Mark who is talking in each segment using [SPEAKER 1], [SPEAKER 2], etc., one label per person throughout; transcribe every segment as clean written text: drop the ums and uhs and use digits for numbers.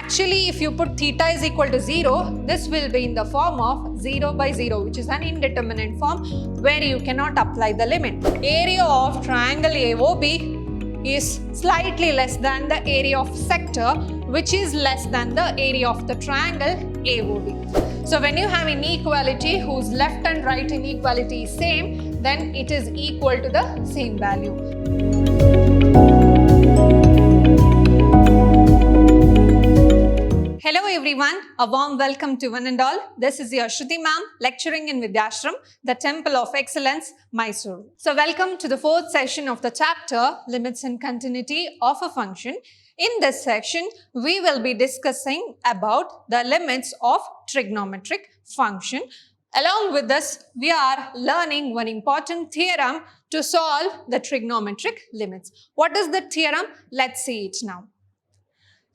[SPEAKER 1] Actually, if you put theta is equal to 0, this will be in the form of 0 by 0, which is an indeterminate form where you cannot apply the limit. Area of triangle AOB is slightly less than the area of sector, which is less than the area of the triangle AOB. So when you have inequality whose left and right inequality is same, then it is equal to the same value. Hello everyone, a warm welcome to one and all. This is your Shruti ma'am lecturing in Vidyashram, the Temple of Excellence, Mysore. So welcome to the fourth session of the chapter Limits and Continuity of a Function. In this section, we will be discussing about the limits of trigonometric function. Along with this, we are learning one important theorem to solve the trigonometric limits. What is the theorem? Let's see it now.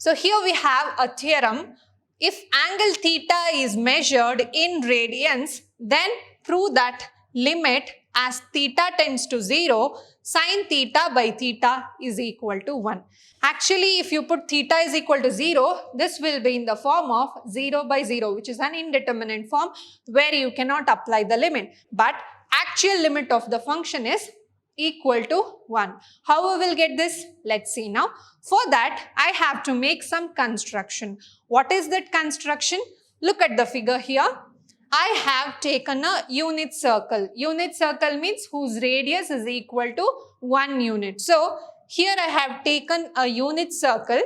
[SPEAKER 1] So here we have a theorem. If angle theta is measured in radians, then prove that limit as theta tends to 0, sine theta by theta is equal to 1. Actually, if you put theta is equal to 0, this will be in the form of 0 by 0, which is an indeterminate form where you cannot apply the limit. But actual limit of the function is equal to 1. How we will get this? Let's see now. For that, I have to make some construction. What is that construction? Look at the figure here. I have taken a unit circle. Unit circle means whose radius is equal to 1 unit. So, here I have taken a unit circle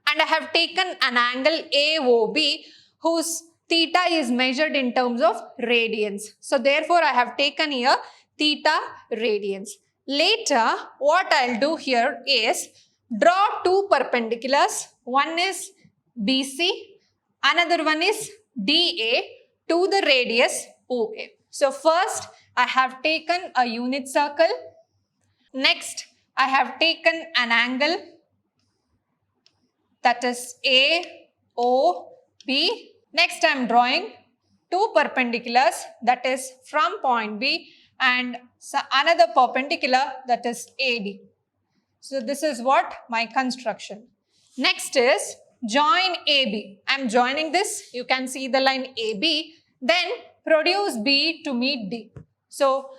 [SPEAKER 1] and I have taken an angle AOB whose theta is measured in terms of radians. So, therefore, I have taken here theta radians. Later, what I'll do here is draw two perpendiculars. One is BC, another one is DA to the radius OA. So first, I have taken a unit circle. Next, I have taken an angle that is AOB. Next, I am drawing two perpendiculars that is from point B and another perpendicular that is AD. So this is what my construction. Next is join AB. I am joining this. You can see the line AB. Then produce B to meet D. So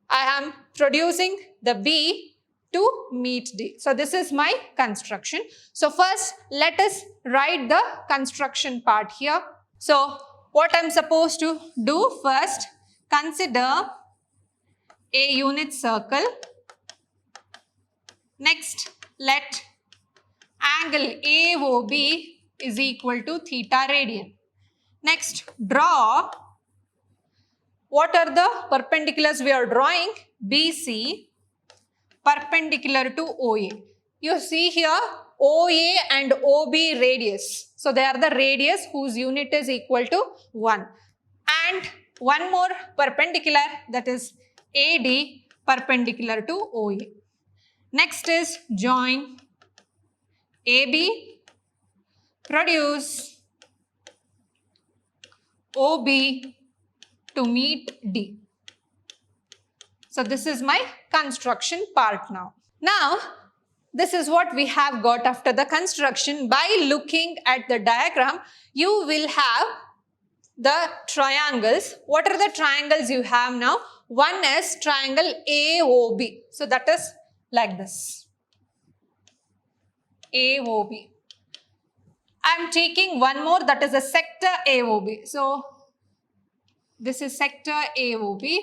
[SPEAKER 1] I am producing the B to meet D. So this is my construction. So first let us write the construction part here. So what I am supposed to do first, consider a unit circle. Next, let angle AOB is equal to theta radian. Next, draw what are the perpendiculars we are drawing? BC perpendicular to OA. You see here OA and OB radius. So they are the radius whose unit is equal to 1. And one more perpendicular, that is AD perpendicular to OA. Next is join AB, produce OB to meet D. So this is my construction part now. Now, this is what we have got after the construction. By looking at the diagram, you will have the triangles. What are the triangles you have now? One is triangle AOB. So that is like this. AOB. I am taking one more, that is a sector AOB. So this is sector AOB.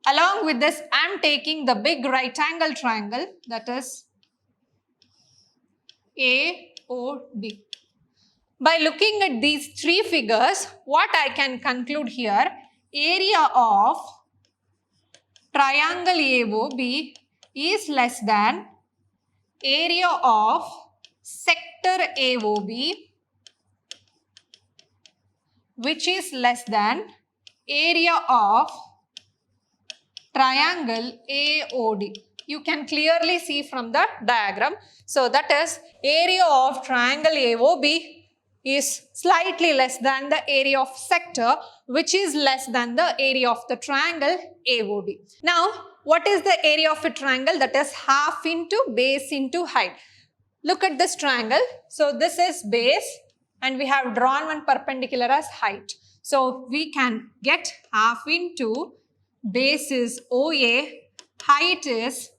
[SPEAKER 1] Along with this, I am taking the big right angle triangle, that is AOD. By looking at these three figures, what I can conclude here, area of triangle AOB is less than area of sector AOB, which is less than area of triangle AOD. You can clearly see from the diagram. So that is area of triangle AOB is slightly less than the area of sector, which is less than the area of the triangle AOD. Now, what is the area of a triangle? That is half into base into height. look at this triangle. So this is base and we have drawn one perpendicular as height. So we can get half into base is OA, height is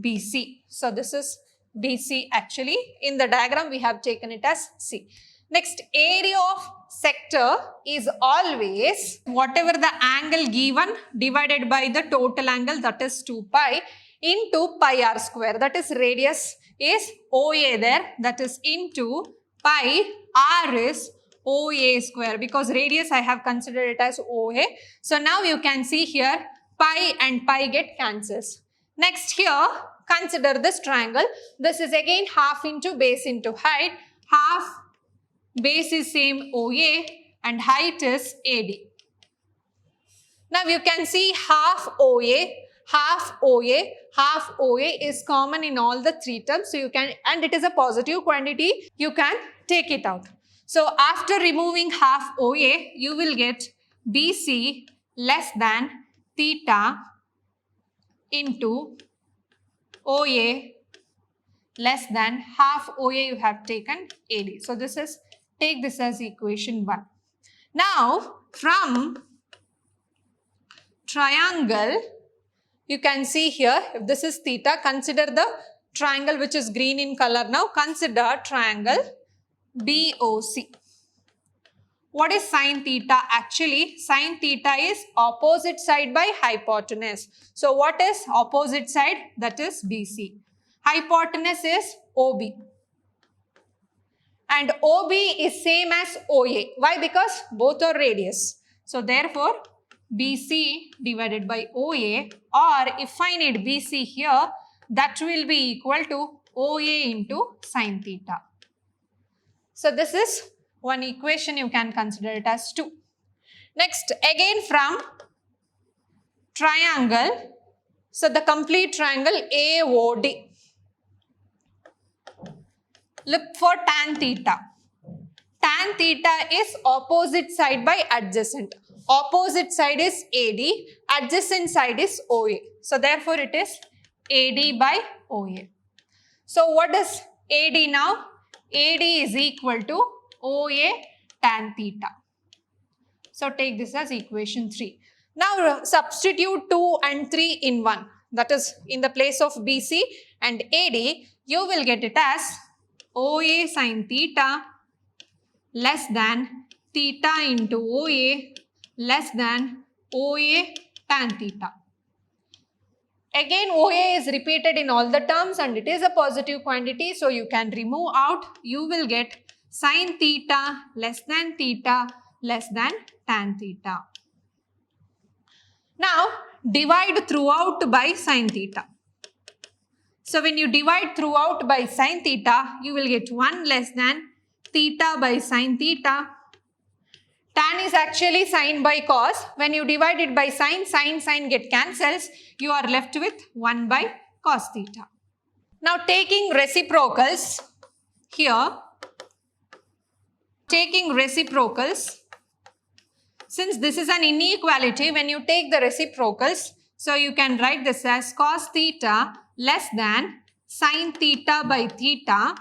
[SPEAKER 1] BC. So this is BC actually. In the diagram we have taken it as C. Next, area of sector is always whatever the angle given divided by the total angle, that is 2 pi into pi r square, that is radius is OA there, that is into pi r is OA square, because radius I have considered it as OA. So now you can see here pi and pi get cancels. Next here, consider this triangle. This is again half into base into height. Half base is same OA and height is AD. Now you can see half OA, half OA, half OA is common in all the three terms. So you can, and it is a positive quantity, you can take it out. So after removing half OA, you will get BC less than theta into OA less than half OA you have taken AD. So this is, take this as equation 1. Now from triangle, you can see here, if this is theta, consider the triangle which is green in color now. Consider triangle BOC. What is sine theta? Actually, sine theta is opposite side by hypotenuse. So what is opposite side? That is BC. Hypotenuse is OB. And OB is same as OA. Why? Because both are radius. So therefore, BC divided by OA, or if I need BC here, that will be equal to OA into sine theta. So this is one equation, you can consider it as 2. Next, again from triangle, so the complete triangle AOD. Look for tan theta. Tan theta is opposite side by adjacent. Opposite side is AD, adjacent side is OA. So therefore it is AD by OA. So what is AD now? AD is equal to OA tan theta. So take this as equation 3. Now substitute 2 and 3 in 1. That is in the place of BC and AD, you will get it as OA sin theta less than theta into OA less than OA tan theta. Again, OA is repeated in all the terms and it is a positive quantity. So you can remove out. You will get sin theta less than tan theta. Now divide throughout by sin theta. So when you divide throughout by sin theta, you will get 1 less than theta by sin theta. Tan is actually sin by cos. When you divide it by sin, sin get cancels. You are left with 1 by cos theta. Now taking reciprocals here, taking reciprocals, since this is an inequality, when you take the reciprocals, so you can write this as cos theta less than sin theta by theta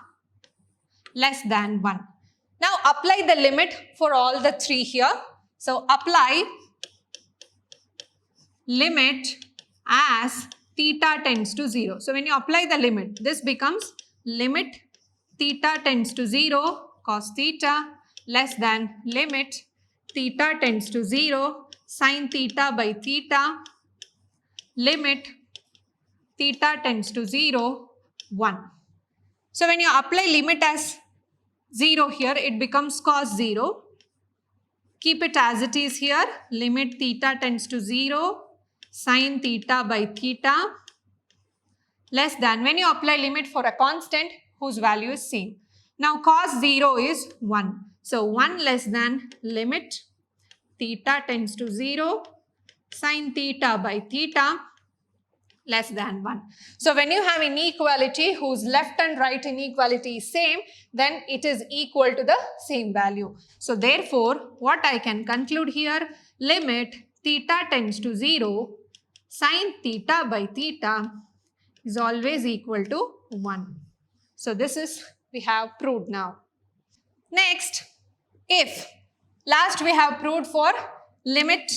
[SPEAKER 1] less than 1. Now apply the limit for all the 3 here. So apply limit as theta tends to 0. So when you apply the limit, this becomes limit theta tends to 0 cos theta less than limit theta tends to 0 sin theta by theta limit theta tends to 0 1. So when you apply limit as 0 here, it becomes cos 0. Keep it as it is here. Limit theta tends to 0 sin theta by theta less than, when you apply limit for a constant whose value is same. Now cos 0 is 1. So 1 less than limit theta tends to 0 sin theta by theta less than 1. So when you have inequality whose left and right inequality is same, then it is equal to the same value. So therefore, what I can conclude here, limit theta tends to 0 sin theta by theta is always equal to 1. So this is, we have proved now. Next, if last we have proved for limit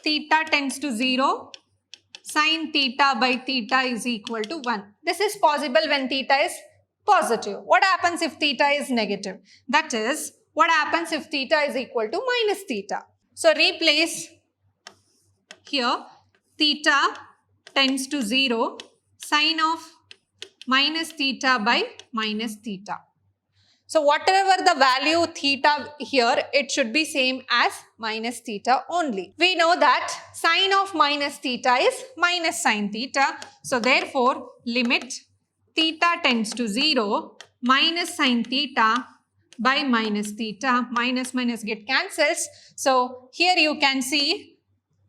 [SPEAKER 1] theta tends to 0, sin theta by theta is equal to 1. This is possible when theta is positive. What happens if theta is negative? That is, what happens if theta is equal to minus theta? So replace here theta tends to 0, sine of minus theta by minus theta. So whatever the value theta here, it should be same as minus theta only. We know that sine of minus theta is minus sine theta. So therefore, limit theta tends to 0, minus sine theta by minus theta. Minus minus get cancels. So here you can see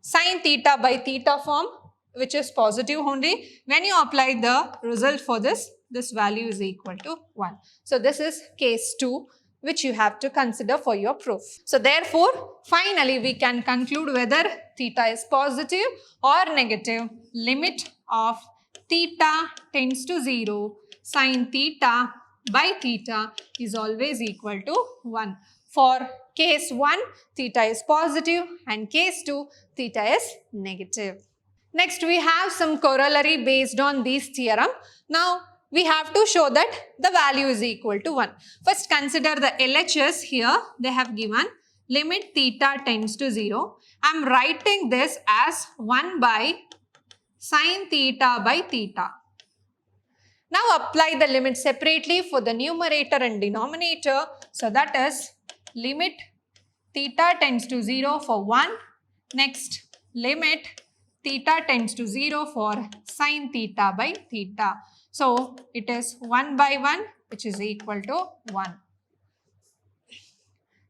[SPEAKER 1] sine theta by theta form, which is positive only. When you apply the result for this, this value is equal to 1. So this is case 2, which you have to consider for your proof. So therefore, finally we can conclude whether theta is positive or negative. Limit of theta tends to 0, sine theta by theta is always equal to 1. For case 1, theta is positive, and case 2, theta is negative. Next, we have some corollary based on this theorem. Now, we have to show that the value is equal to 1. First, consider the LHS here. They have given limit theta tends to 0. I am writing this as 1 by sine theta by theta. Now, apply the limit separately for the numerator and denominator. So, that is limit theta tends to 0 for 1. Next, limit theta tends to 0 for sine theta by theta. So, it is 1 by 1, which is equal to 1.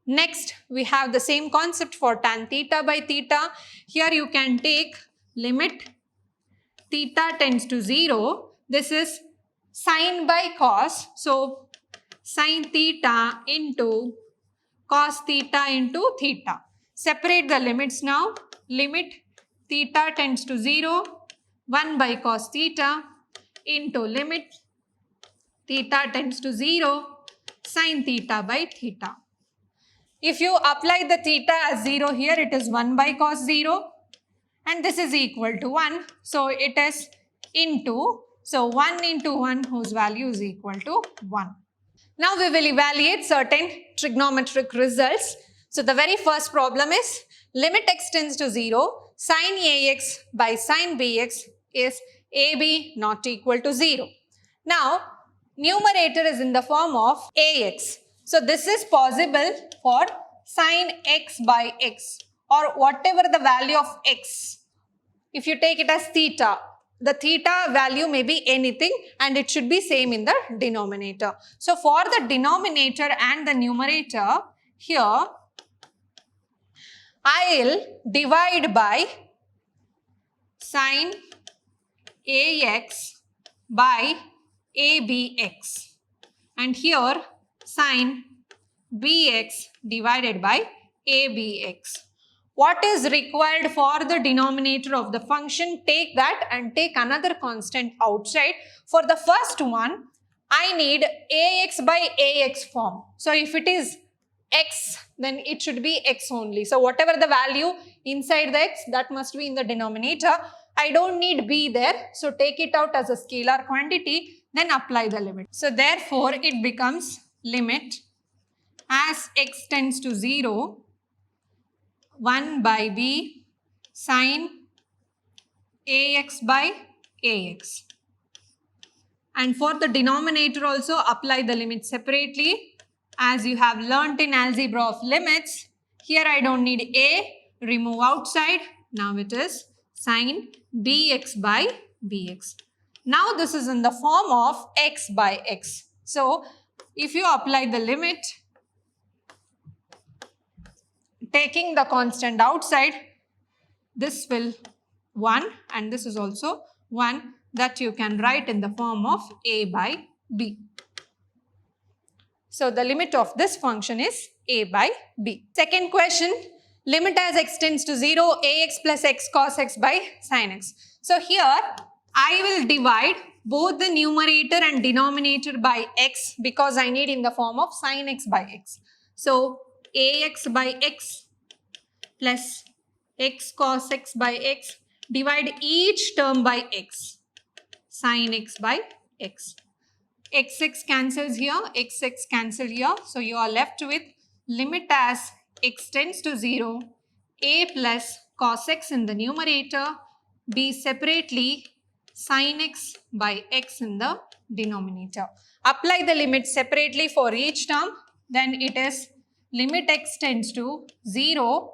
[SPEAKER 1] Next, we have the same concept for tan theta by theta. Here you can take limit theta tends to 0. This is sine by cos. So, sine theta into cos theta into theta. Separate the limits now. Limit theta tends to 0, 1 by cos theta into limit theta tends to 0, sine theta by theta. If you apply the theta as 0 here, it is 1 by cos 0, and this is equal to 1. So, it is into, so 1 into 1 whose value is equal to 1. Now, we will evaluate certain trigonometric results. So, the very first problem is limit x tends to 0, sin ax by sin bx is AB not equal to 0. Now, numerator is in the form of AX. So, this is possible for sin x by x or whatever the value of x. If you take it as theta, the theta value may be anything and it should be same in the denominator. So, for the denominator and the numerator, here I will divide by sin AX by ABX, and here sin BX divided by ABX. What is required for the denominator of the function? Take that and take another constant outside. For the first one, I need AX by AX form. So, if it is x, then it should be x only. So, whatever the value inside the x, that must be in the denominator. I don't need b there. So, take it out as a scalar quantity, then apply the limit. So, therefore, it becomes limit as x tends to 0, 1 by b sin ax by ax. And for the denominator also, apply the limit separately. As you have learnt in algebra of limits, here I don't need a, remove outside. Now it is sin bx by bx. Now this is in the form of x by x. So, if you apply the limit, taking the constant outside, this will 1 and this is also 1, that you can write in the form of a by b. So, the limit of this function is a by b. Second question, limit as x tends to 0, ax plus x cos x by sin x. So, here I will divide both the numerator and denominator by x because I need in the form of sin x by x. So ax by x plus x cos x by x, divide each term by x, sin x by x. X cancels here, x cancel here. So you are left with limit as x tends to 0, a plus cos x in the numerator, b separately sin x by x in the denominator. Apply the limit separately for each term, then it is limit x tends to 0,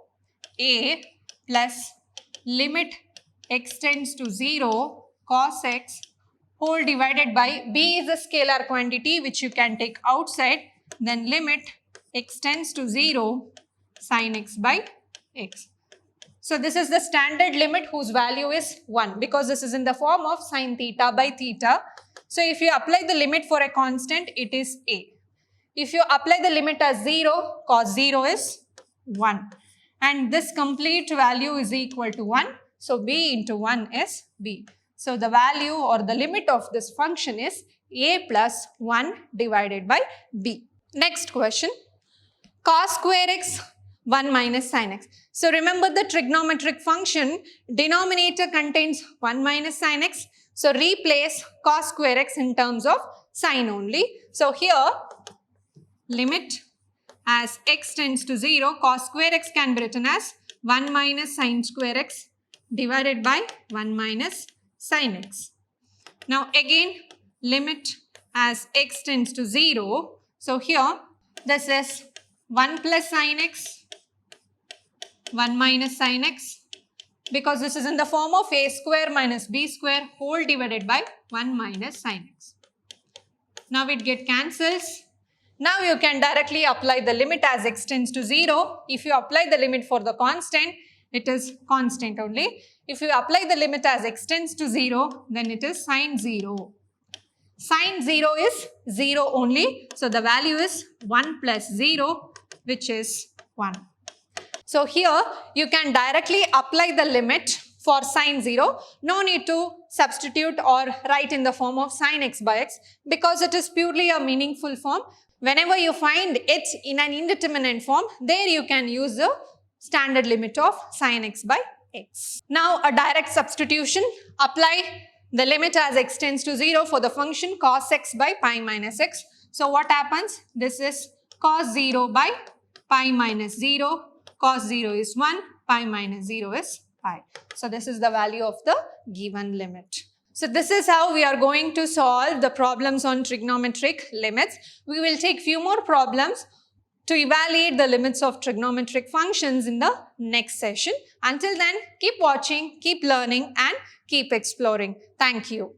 [SPEAKER 1] a plus limit x tends to 0 cos x whole divided by b is a scalar quantity which you can take outside, then limit x tends to 0 sin x by x. So this is the standard limit whose value is 1 because this is in the form of sin theta by theta. So if you apply the limit for a constant, it is a. If you apply the limit as 0, cos 0 is 1. And this complete value is equal to 1. So b into 1 is b. So the value or the limit of this function is a plus 1 divided by b. Next question. Cos square x 1 minus sin x. So remember the trigonometric function, denominator contains 1 minus sin x. So replace cos square x in terms of sin only. So here limit as x tends to 0, cos square x can be written as 1 minus sin square x divided by 1 minus sin x. Now again limit as x tends to 0. So here this is 1 plus sin x, 1 minus sin x because this is in the form of a square minus b square whole divided by 1 minus sin x. Now it get cancels. Now you can directly apply the limit as x tends to 0. If you apply the limit for the constant, it is constant only. If you apply the limit as x tends to 0, then it is sin 0. Sin 0 is 0 only. So the value is 1 plus 0, which is 1. So here you can directly apply the limit for sin 0. No need to substitute or write in the form of sin x by x because it is purely a meaningful form. Whenever you find it in an indeterminate form, there you can use the standard limit of sin x by x. Now a direct substitution, apply the limit as x tends to 0 for the function cos x by pi minus x. So what happens? This is cos 0 by pi minus 0, cos 0 is 1, pi minus 0 is pi. So this is the value of the given limit. So this is how we are going to solve the problems on trigonometric limits. We will take few more problems to evaluate the limits of trigonometric functions in the next session. Until then, keep watching, keep learning and keep exploring. Thank you.